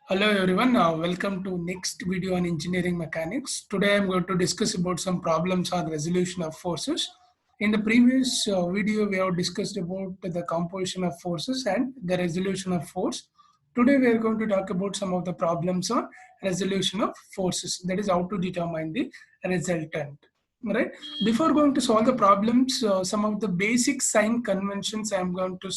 Hello everyone, welcome to next video on engineering mechanics. Today I'm going to discuss about some problems on resolution of forces. In the previous video we have discussed about the composition of forces and the resolution of force. Today we are going to talk about some of the problems on resolution of forces, that is how to determine the resultant. Right? Before going to solve the problems, some of the basic sign conventions I am going to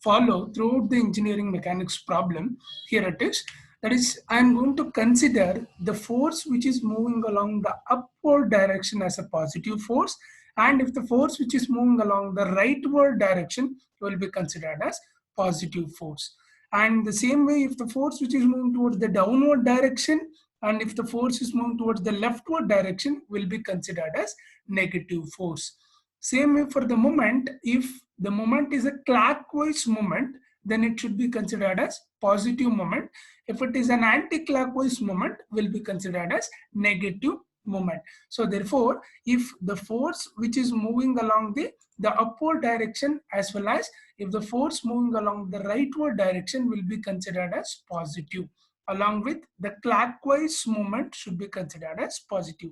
follow throughout the engineering mechanics problem. Here it is. That is, I am going to consider the force which is moving along the upward direction as a positive force, and if the force which is moving along the rightward direction will be considered as positive force. And the same way, if the force which is moving towards the downward direction and if the force is moving towards the leftward direction will be considered as negative force. Same way for the moment, if the moment is a clockwise moment, then it should be considered as positive moment. If it is an anti-clockwise moment, will be considered as negative moment. So therefore, if the force which is moving along the upward direction as well as if the force moving along the rightward direction will be considered as positive, along with the clockwise movement should be considered as positive.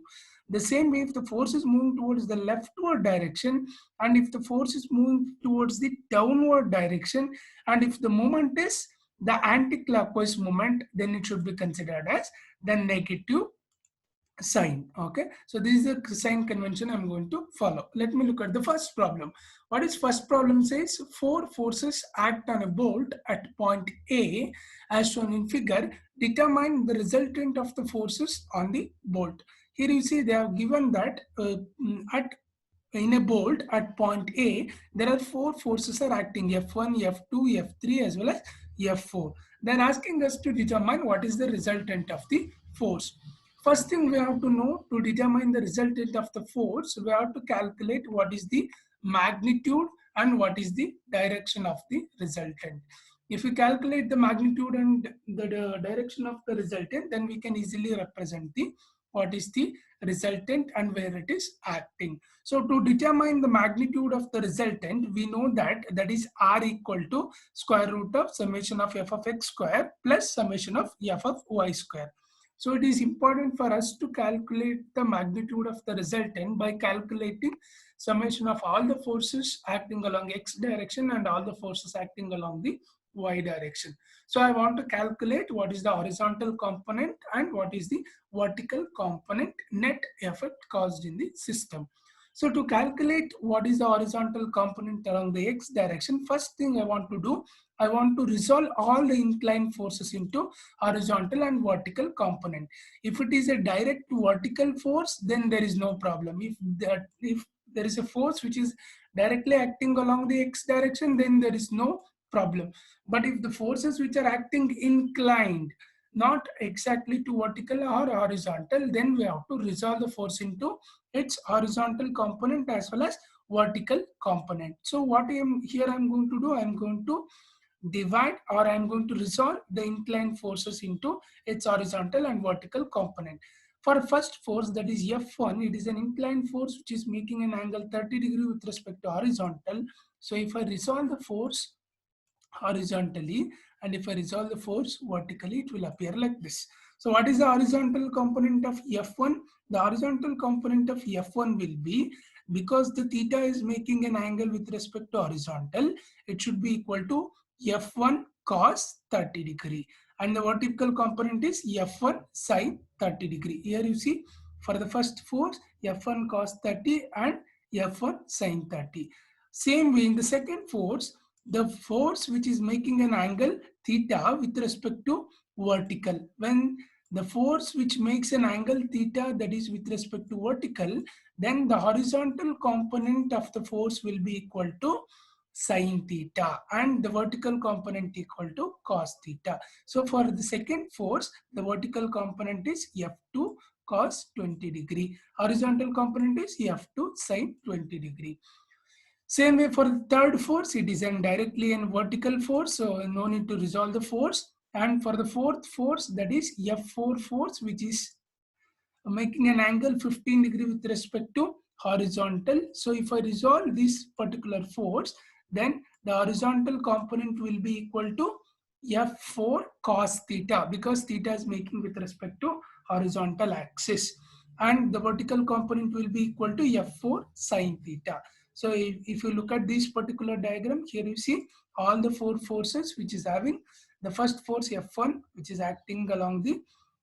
The same way, if the force is moving towards the leftward direction and if the force is moving towards the downward direction and if the moment is the anti-clockwise moment, then it should be considered as the negative sign. Okay, so this is the sign convention I'm going to follow. Let me look at the first problem. What is first problem? Says four forces act on a bolt at point A as shown in figure. Determine the resultant of the forces on the bolt. Here you see they have given that at in a bolt at point A, there are four forces are acting: F1, F2, F3 as well as F4. They're asking us to determine what is the resultant of the force. First thing we have to know, to determine the resultant of the force, we have to calculate what is the magnitude and what is the direction of the resultant. If we calculate the magnitude and the direction of the resultant, then we can easily represent the what is the resultant and where it is acting. So to determine the magnitude of the resultant, we know that that is R equal to square root of summation of f of x square plus summation of f of y square. So it is important for us to calculate the magnitude of the resultant by calculating summation of all the forces acting along x direction and all the forces acting along the y direction. So I want to calculate what is the horizontal component and what is the vertical component net effect caused in the system. So to calculate what is the horizontal component along the x direction, first thing I want to do, I want to resolve all the inclined forces into horizontal and vertical component. If it is a direct vertical force, then there is no problem. If there is a force which is directly acting along the x direction, then there is no problem. But if the forces which are acting inclined, not exactly to vertical or horizontal, then we have to resolve the force into its horizontal component as well as vertical component. So what I'm going to do, I'm going to divide or I'm going to resolve the inclined forces into its horizontal and vertical component. For first force, that is F1, it is an inclined force which is making an angle 30 degree with respect to horizontal. So if I resolve the force horizontally and if I resolve the force vertically, it will appear like this. So what is the horizontal component of F1? The horizontal component of F1 will be, because the theta is making an angle with respect to horizontal, it should be equal to F1 cos 30 degree, and the vertical component is F1 sin 30 degree. Here you see for the first force F1 cos 30 and F1 sin 30. Same way in the second force, the force which is making an angle theta with respect to vertical. When the force which makes an angle theta, that is with respect to vertical, then the horizontal component of the force will be equal to sine theta and the vertical component equal to cos theta. So for the second force, the vertical component is F2 cos 20 degree. Horizontal component is F2 sin 20 degree. Same way for the third force, it is directly a vertical force, so no need to resolve the force. And for the fourth force, that is F4 force, which is making an angle 15 degree with respect to horizontal. So if I resolve this particular force, then the horizontal component will be equal to F4 cos theta, because theta is making with respect to horizontal axis, and the vertical component will be equal to F4 sin theta. So if you look at this particular diagram, here you see all the four forces which is having the first force F1, which is acting along the,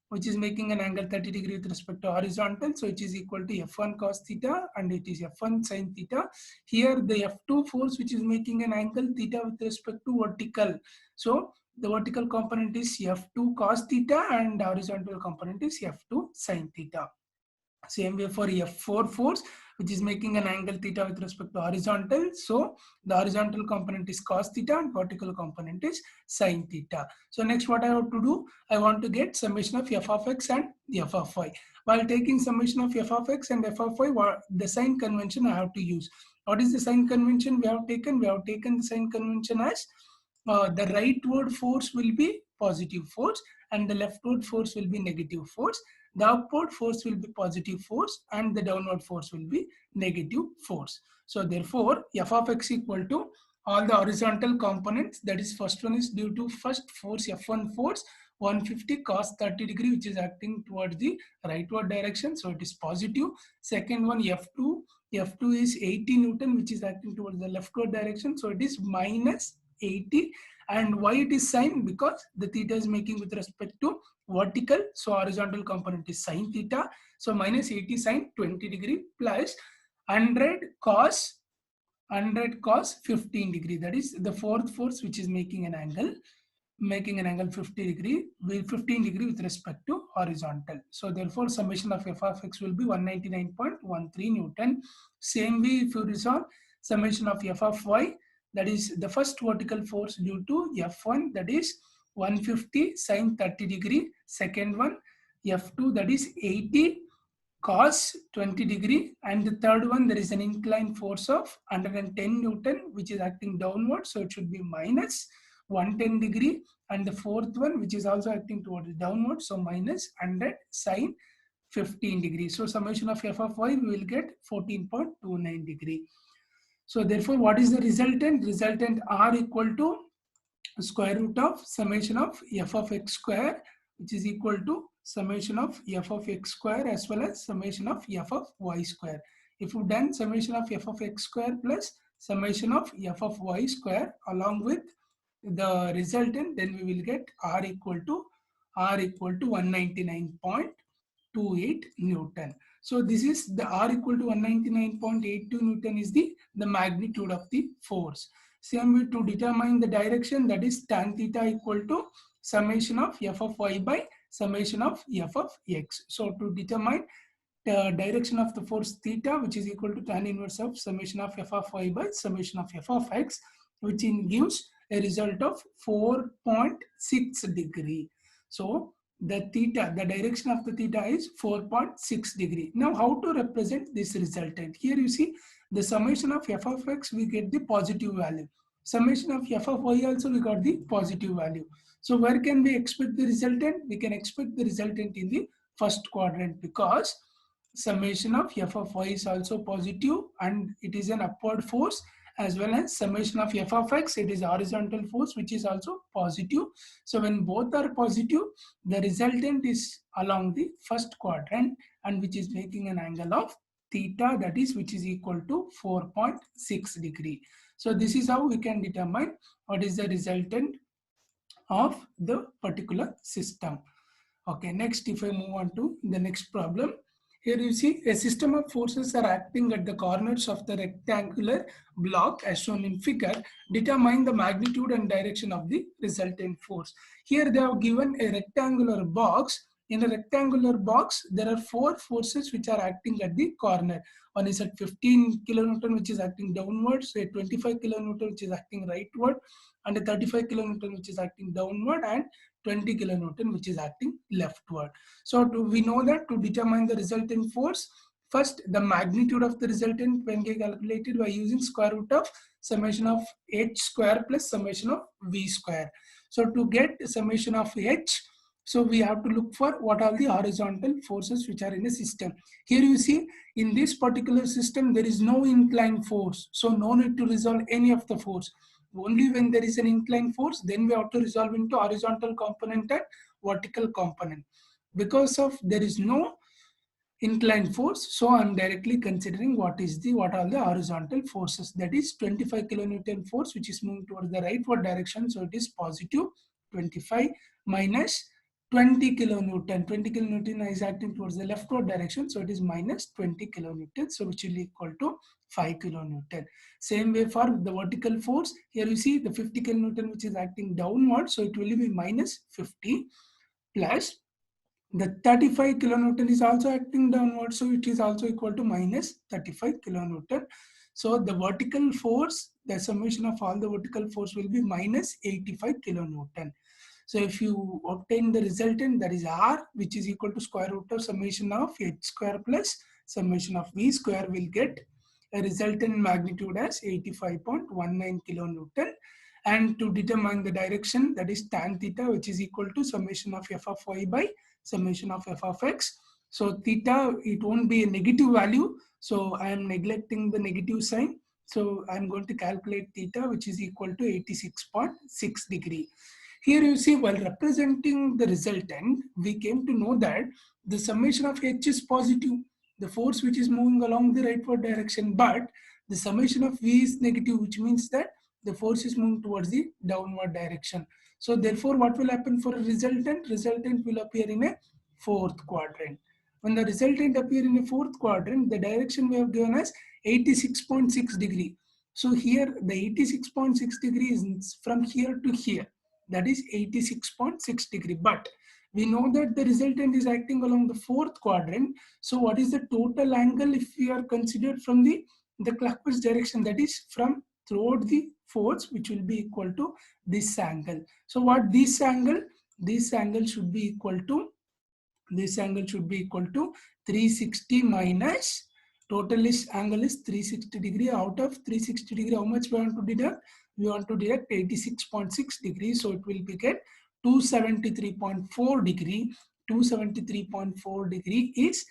which is making an angle 30 degree with respect to horizontal, so it is equal to F1 cos theta, and it is F1 sin theta. Here the F2 force which is making an angle theta with respect to vertical, so the vertical component is F2 cos theta and horizontal component is F2 sin theta. Same way for F4 force, which is making an angle theta with respect to horizontal. So the horizontal component is cos theta and vertical component is sin theta. So next what I have to do, I want to get summation of f of x and f of y. While taking summation of f of x and f of y, the sign convention I have to use. What is the sign convention we have taken? We have taken the sign convention as the rightward force will be positive force and the leftward force will be negative force. The upward force will be positive force and the downward force will be negative force. So therefore, f of x equal to all the horizontal components, that is first one is due to first force F1 force 150 cos 30 degree, which is acting towards the rightward direction, so it is positive. Second one F2 is 80 Newton, which is acting towards the leftward direction, so it is minus 80. And why it is sine? Because the theta is making with respect to vertical, so horizontal component is sine theta, so minus 80 sine 20 degree plus 100 cos 15 degree, that is the fourth force which is making an angle 15 degree with respect to horizontal. So therefore summation of f of x will be 199.13 Newton. Same way if you resolve summation of f of y, that is the first vertical force due to F1, that is 150 sine 30 degree. Second one F2, that is 80 cos 20 degree, and the third one there is an inclined force of 110 Newton which is acting downward, so it should be minus 110 degree, and the fourth one which is also acting towards downward, so minus 100 sine 15 degree. So summation of f of y we will get 14.29 degree. So therefore what is the resultant? Resultant r equal to square root of summation of f of x square, which is equal to summation of f of x square as well as summation of f of y square. If you done summation of f of x square plus summation of f of y square along with the resultant, then we will get r equal to 199.28 Newton. So this is the r equal to 199.82 Newton is the magnitude of the force. Same way to determine the direction, that is tan theta equal to summation of f of y by summation of f of x. So to determine the direction of the force theta, which is equal to tan inverse of summation of f of y by summation of f of x, which gives a result of 4.6 degree. So the theta, the direction of the theta is 4.6 degree. Now how to represent this resultant? Here you see the summation of f of x, we get the positive value. Summation of f of y also we got the positive value. So where can we expect the resultant? We can expect the resultant in the first quadrant, because summation of f of y is also positive and it is an upward force, as well as summation of f of x, it is horizontal force which is also positive. So when both are positive, the resultant is along the first quadrant and which is making an angle of theta, that is which is equal to 4.6 degree. So this is how we can determine what is the resultant of the particular system. Okay, next if I move on to the next problem. Here you see a system of forces are acting at the corners of the rectangular block as shown in figure. Determine the magnitude and direction of the resultant force. Here they have given a rectangular box. In a rectangular box, there are four forces which are acting at the corner. One is at 15 kilonewton which is acting downwards, a 25 kilonewton which is acting rightward, and a 35 kilonewton which is acting downward, and 20 kilonewton which is acting leftward. So we know that to determine the resultant force, first the magnitude of the resultant when we calculated by using square root of summation of h square plus summation of v square. So to get summation of h, so we have to look for what are the horizontal forces which are in a system. Here you see in this particular system there is no inclined force, so no need to resolve any of the force. Only when there is an inclined force, then we have to resolve into horizontal component and vertical component. Because of there is no inclined force, so I'm directly considering what are the horizontal forces. That is 25 kilonewton force which is moving towards the rightward direction, so it is positive 25 minus 20 kilonewton. 20 kilonewton is acting towards the leftward direction, so it is minus 20 kilonewton, so which will equal to 5 kilonewton. Same way for the vertical force, here you see the 50 kilonewton which is acting downward, so it will be minus 50 plus the 35 kilonewton is also acting downward, so it is also equal to minus 35 kilonewton. So the vertical force, the summation of all the vertical force will be minus 85 kilonewton. So if you obtain the resultant, that is R, which is equal to square root of summation of H square plus summation of V square, will get a resultant magnitude as 85.19 kilonewton. And to determine the direction, that is tan theta, which is equal to summation of f of y by summation of f of x. So theta, it won't be a negative value, so I am neglecting the negative sign. So I am going to calculate theta, which is equal to 86.6 degree. Here you see, while representing the resultant, we came to know that the summation of H is positive, the force which is moving along the rightward direction, but the summation of V is negative, which means that the force is moving towards the downward direction. So therefore, what will happen for a resultant? Resultant will appear in a fourth quadrant. When the resultant appear in a fourth quadrant, the direction we have given as 86.6 degree. So here the 86.6 degree is from here to here. That is 86.6 degree. But we know that the resultant is acting along the fourth quadrant. So what is the total angle if we are considered from the clockwise direction? That is from throughout the force, which will be equal to this angle. So what this angle? This angle should be equal to 360 minus total angle is 360 degree. Out of 360 degree, how much we want to deduct? We want to deduct 86.6 degrees. So it will be get 273.4 degree. 273.4 degree is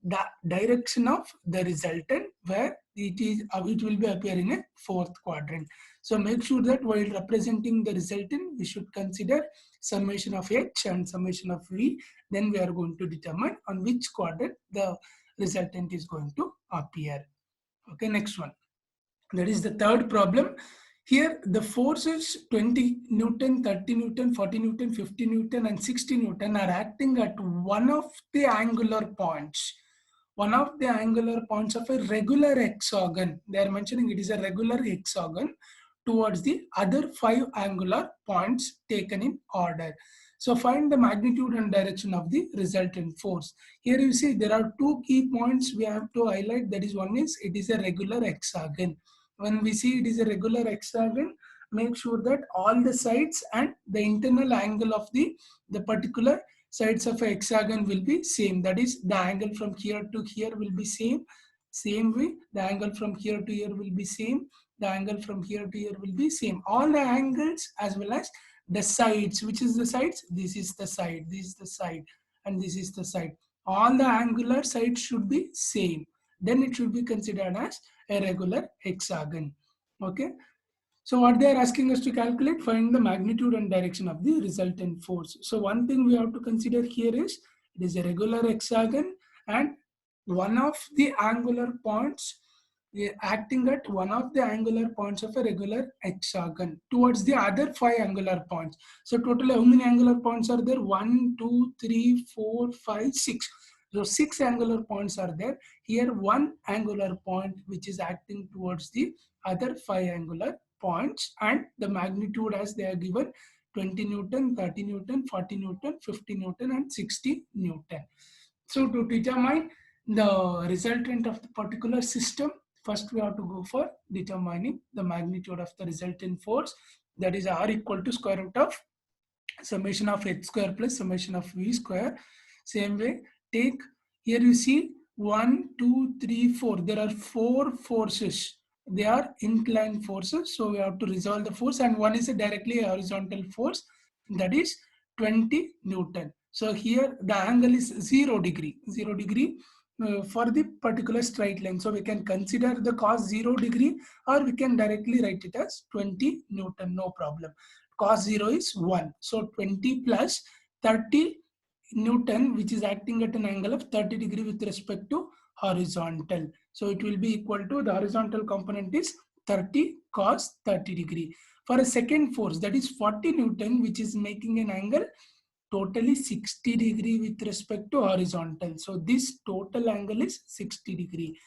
the direction of the resultant, where it will be appear in a fourth quadrant. So make sure that while representing the resultant, we should consider summation of H and summation of V. Then we are going to determine on which quadrant the resultant is going to appear. Okay, next one. That is the third problem. Here the forces 20 Newton, 30 Newton, 40 Newton, 50 Newton and 60 Newton are acting at one of the angular points. One of the angular points of a regular hexagon. They are mentioning it is a regular hexagon towards the other 5 angular points taken in order. So find the magnitude and direction of the resultant force. Here you see there are 2 key points we have to highlight. That is, one is it is a regular hexagon. When we see it is a regular hexagon, make sure that all the sides and the internal angle of the particular sides of a hexagon will be same. That is, the angle from here to here will be same. Same way, the angle from here to here will be same. The angle from here to here will be same. All the angles as well as the sides. Which is the sides? This is the side, this is the side, and this is the side. All the angular sides should be same. Then it should be considered as a regular hexagon. Okay. So what they are asking us to calculate, find the magnitude and direction of the resultant force. So one thing we have to consider here is it is a regular hexagon and one of the angular points acting at one of the angular points of a regular hexagon towards the other 5 angular points. So total how many angular points are there? 1, 2, 3, 4, 5, 6. So 6 angular points are there. Here one angular point which is acting towards the other 5 angular points, and the magnitude as they are given 20 Newton, 30 Newton, 40 Newton, 50 Newton and 60 Newton. So to determine the resultant of the particular system, first we have to go for determining the magnitude of the resultant force. That is R equal to square root of summation of H square plus summation of V square. Same way, take here you see 1, 2, 3, 4. There are 4 forces. They are inclined forces. So we have to resolve the force, and one is a directly horizontal force, that is 20 Newton. So here the angle is 0 degree. 0 degree. for the particular straight line. So we can consider the cos 0 degree, or we can directly write it as 20 Newton, no problem. Cos 0 is 1. So 20 plus 30 Newton, which is acting at an angle of 30 degree with respect to horizontal. So it will be equal to, the horizontal component is 30 cos 30 degree. For a second force, that is 40 Newton, which is making an angle totally 60 degree with respect to horizontal. So this total angle is 60 degree.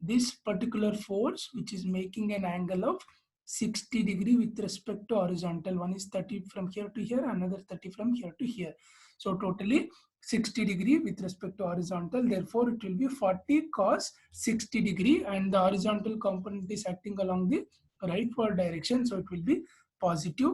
This particular force, which is making an angle of 60 degree with respect to horizontal, one is 30 from here to here, another 30 from here to here. So totally 60 degree with respect to horizontal. Therefore, it will be 40 cos 60 degree, and the horizontal component is acting along the rightward direction. So it will be positive,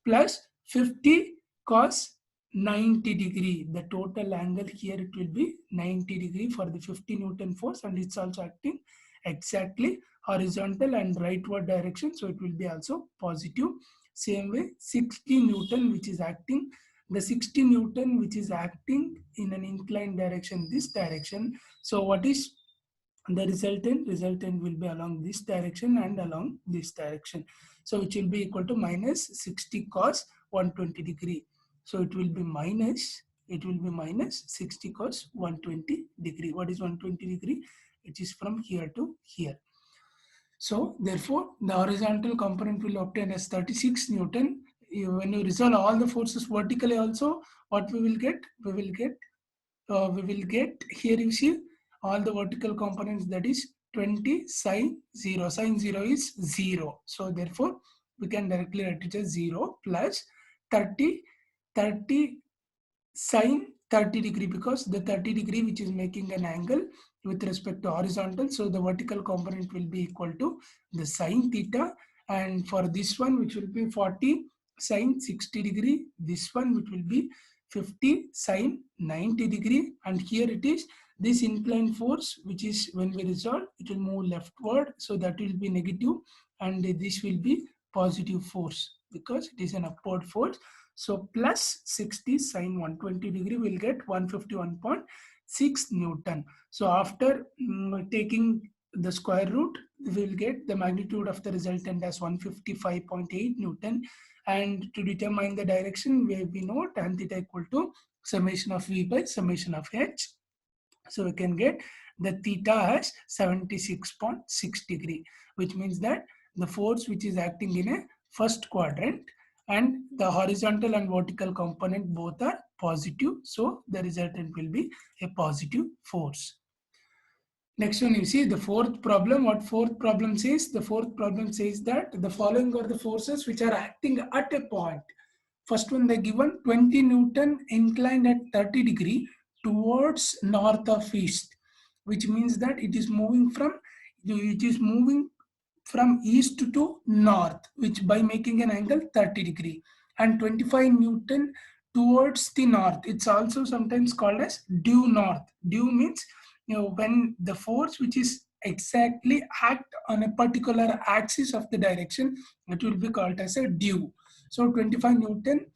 plus 50 cos 90 degree. The total angle here, it will be 90 degree for the 50 Newton force, and it's also acting exactly horizontal and rightward direction. So it will be also positive. Same way, 60 Newton, which is acting, the 60 Newton which is acting in an inclined direction, this direction. So what is the resultant? Resultant will be along this direction and along this direction. So which will be equal to minus 60 cos 120 degree. So it will be minus 60 cos 120 degree. What is 120 degree? It is from here to here. So therefore, the horizontal component will obtain as 36 Newton. When you resolve all the forces vertically also, what we will get? We will get here, you see all the vertical components, that is 20 sine 0. Sine 0 is 0. So therefore, we can directly write it as 0 plus 30 sine 30 degree, because the 30 degree which is making an angle with respect to horizontal. So the vertical component will be equal to the sine theta, and for this one, which will be 40 sine 60 degree, this one which will be 50 sine 90 degree, and here it is this inclined force, which is, when we resolve, it will move leftward, so that will be negative, and this will be positive force because it is an upward force. So plus 60 sine 120 degree will get 151.6 Newton. So after taking the square root, we will get the magnitude of the resultant as 155.8 Newton. And to determine the direction, we know tan theta equal to summation of V by summation of H. So we can get the theta as 76.6 degree, which means that the force which is acting in a first quadrant, and the horizontal and vertical component both are positive. So the resultant will be a positive force. Next one, you see the fourth problem. What fourth problem says? The fourth problem says that the following are the forces which are acting at a point. First one, they given 20 Newton inclined at 30 degree towards north of east, which means that it is moving from east to north, which by making an angle 30 degree, and 25 Newton towards the north. It's also sometimes called as due north. Due means, when the force which is exactly act on a particular axis of the direction, it will be called as a due. So 25 Newton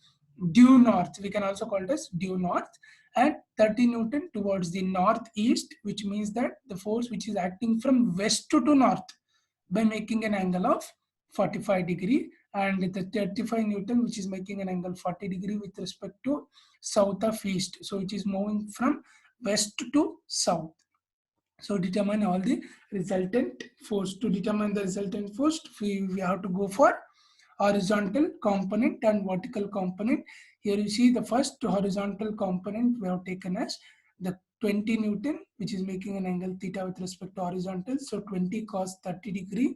due north, we can also call it as due north, and 30 Newton towards the northeast, which means that the force which is acting from west to north by making an angle of 45 degree, and the 35 Newton which is making an angle 40 degree with respect to south of east. So it is moving from west to south. So determine all the resultant force. To determine the resultant force, we have to go for horizontal component and vertical component. Here you see the first horizontal component we have taken as the 20 Newton, which is making an angle theta with respect to horizontal. So 20 cos 30 degree.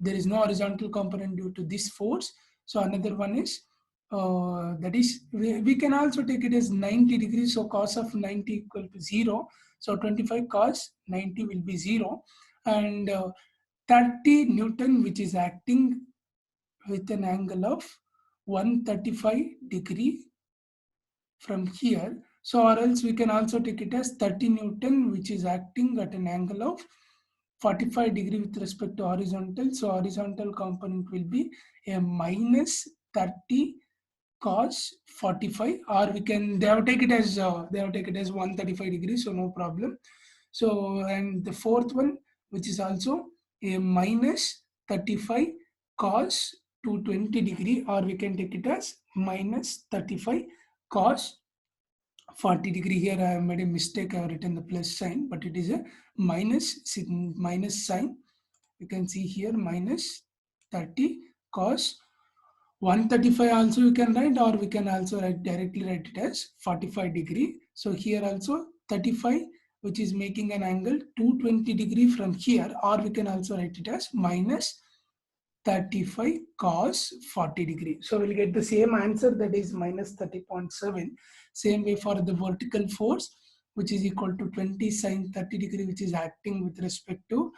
There is no horizontal component due to this force. So another one is, that is, we can also take it as 90 degrees. So cos of 90 equal to 0. So 25 cos 90 will be 0. And 30 Newton, which is acting with an angle of 135 degree from here. So or else we can also take it as 30 Newton, which is acting at an angle of 45 degree with respect to horizontal. So horizontal component will be a minus 30 cos 45, or we can, they have take it as 135 degrees, so no problem. So, and the fourth one, which is also a minus 35 cos 220 degree, or we can take it as minus 35 cos 40 degree. Here I have made a mistake. I have written the plus sign, but it is a minus sign. You can see here minus 30 cos 135 also you can write, or we can also directly write it as 45 degree. So here also 35, which is making an angle 220 degree from here, or we can also write it as minus 35 cos 40 degree. So we'll get the same answer, that is minus 30.7. Same way for the vertical force, which is equal to 20 sine 30 degree, which is acting with respect to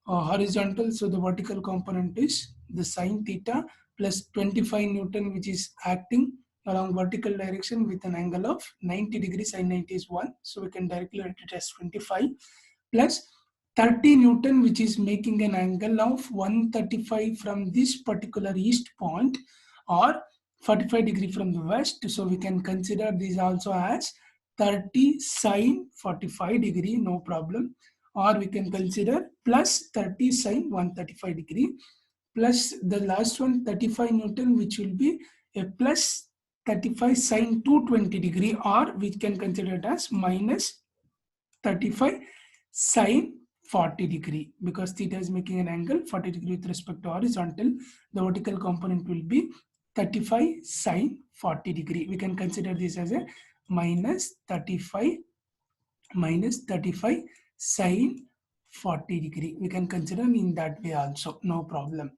horizontal. So the vertical component is the sine theta plus 25 Newton, which is acting along vertical direction with an angle of 90 degrees. Sine 90 is 1. So we can directly write it as 25 plus 30 Newton, which is making an angle of 135 from this particular east point, or 45 degree from the west. So we can consider this also as 30 sine 45 degree, no problem. Or we can consider plus 30 sine 135 degree, plus the last one 35 Newton, which will be a plus 35 sine 220 degree, or we can consider it as minus 35 sine 40 degree, because theta is making an angle 40 degree with respect to horizontal. The vertical component will be 35 sine 40 degree. We can consider this as a minus 35 sine 40 degree. We can consider in that way also, no problem,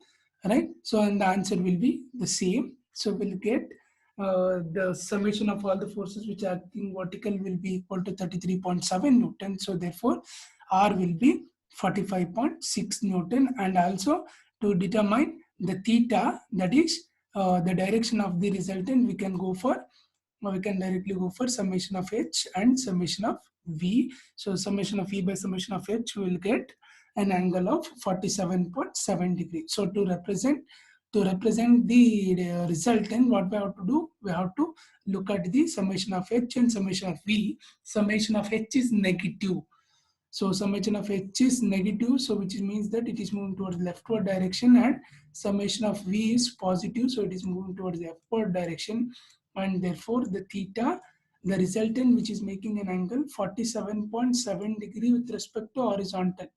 right? So, and the answer will be the same. So we'll get the summation of all the forces which are acting vertical will be equal to 33.7 Newton. So therefore, R will be 45.6 Newton. And also to determine the theta, that is the direction of the resultant, we can go for, we can directly go for summation of H and summation of V. So summation of V by summation of H, we will get an angle of 47.7 degree. So to represent the resultant, what we have to do, we have to look at the summation of H and summation of V. Summation of H is negative. So summation of H is negative, so which means that it is moving towards leftward direction, and summation of V is positive, so it is moving towards the upward direction, and therefore the theta, the resultant, which is making an angle 47.7 degree with respect to horizontal,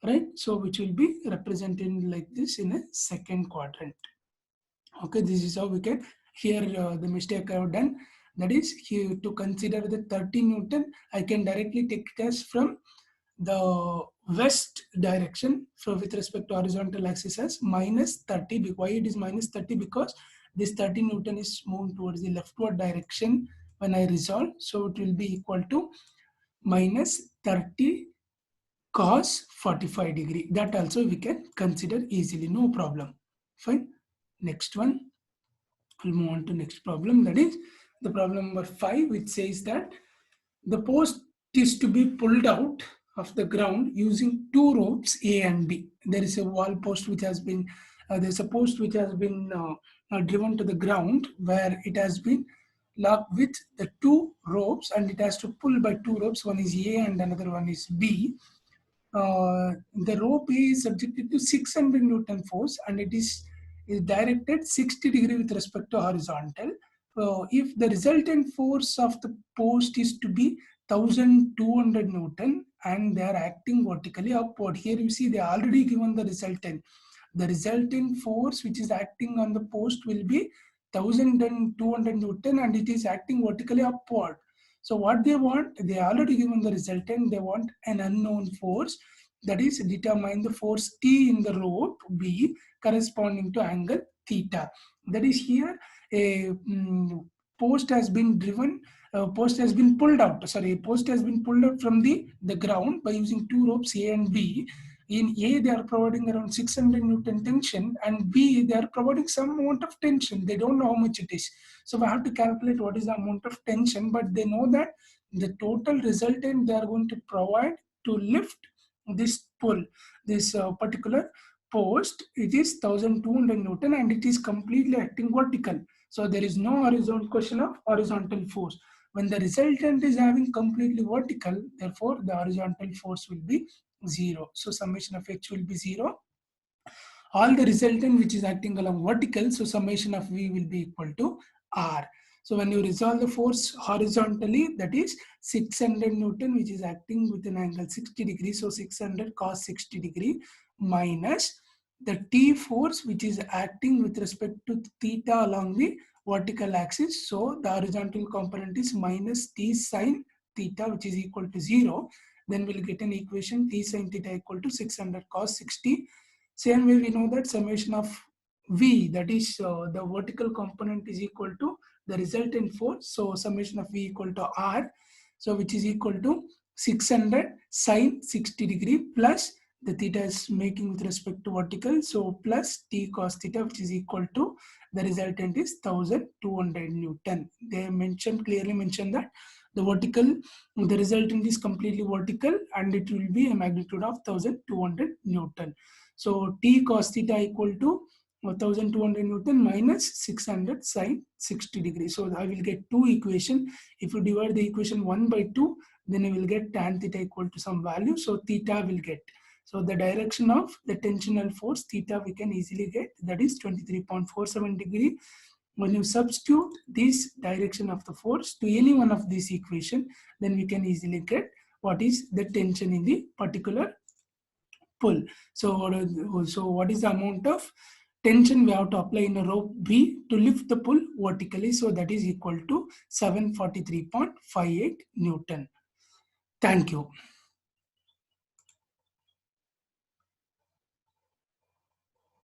right? So which will be represented like this in a second quadrant. Okay, this is how we can, here the mistake I have done, that is here to consider the 30 Newton, I can directly take it as from the west direction. So with respect to horizontal axis as minus 30. Why it is minus 30? Because this 30 Newton is moving towards the leftward direction when I resolve. So it will be equal to minus 30 cos 45 degree. That also we can consider easily, no problem. Fine. Next one, we'll move on to next problem, that is the problem number 5, which says that the post is to be pulled out of the ground using two ropes A and B. There is a wall post which has been, there's a post which has been driven to the ground, where it has been locked with the two ropes, and it has to pull by two ropes. One is A and another one is B. The rope is subjected to 600 Newton force, and it is directed 60 degree with respect to horizontal. If the resultant force of the post is to be 1200 Newton, and they are acting vertically upward, here you see they are already given the resultant. The resultant force which is acting on the post will be 1200 Newton, and it is acting vertically upward. So what they want, they already given the resultant, they want an unknown force, that is determine the force T in the rope B corresponding to angle theta. That is here a post has been driven, post has been pulled out, post has been pulled out from the ground by using two ropes A and B. In A, they are providing around 600 Newton tension, and B, they are providing some amount of tension. They don't know how much it is. So we have to calculate what is the amount of tension, but they know that the total resultant they are going to provide to lift this pull, this particular post, it is 1200 Newton, and it is completely acting vertical. So there is no horizontal question of horizontal force. When the resultant is having completely vertical, therefore the horizontal force will be 0. So summation of H will be 0. All the resultant which is acting along vertical, so summation of V will be equal to R. So when you resolve the force horizontally, that is 600 Newton, which is acting with an angle 60 degrees, so 600 cos 60 degree minus the T force which is acting with respect to theta along the vertical axis. So the horizontal component is minus T sine theta, which is equal to 0. Then we'll get an equation T sine theta equal to 600 cos 60. Same way we know that summation of V, that is the vertical component, is equal to the resultant force. So summation of V equal to R. So which is equal to 600 sine 60 degree plus the theta is making with respect to vertical. So plus T cos theta, which is equal to the resultant is 1200 Newton. They clearly mentioned that the resultant is completely vertical and it will be a magnitude of 1200 Newton. So T cos theta equal to 1200 Newton minus 600 sine 60 degrees. So I will get two equation. If you divide the equation 1 by 2, then I will get tan theta equal to some value. So theta will get. So the direction of the tensional force theta we can easily get, that is 23.47 degree. When you substitute this direction of the force to any one of these equation, then we can easily get what is the tension in the particular pull. So what is the amount of tension we have to apply in a rope B to lift the pull vertically? So that is equal to 743.58 Newton. Thank you.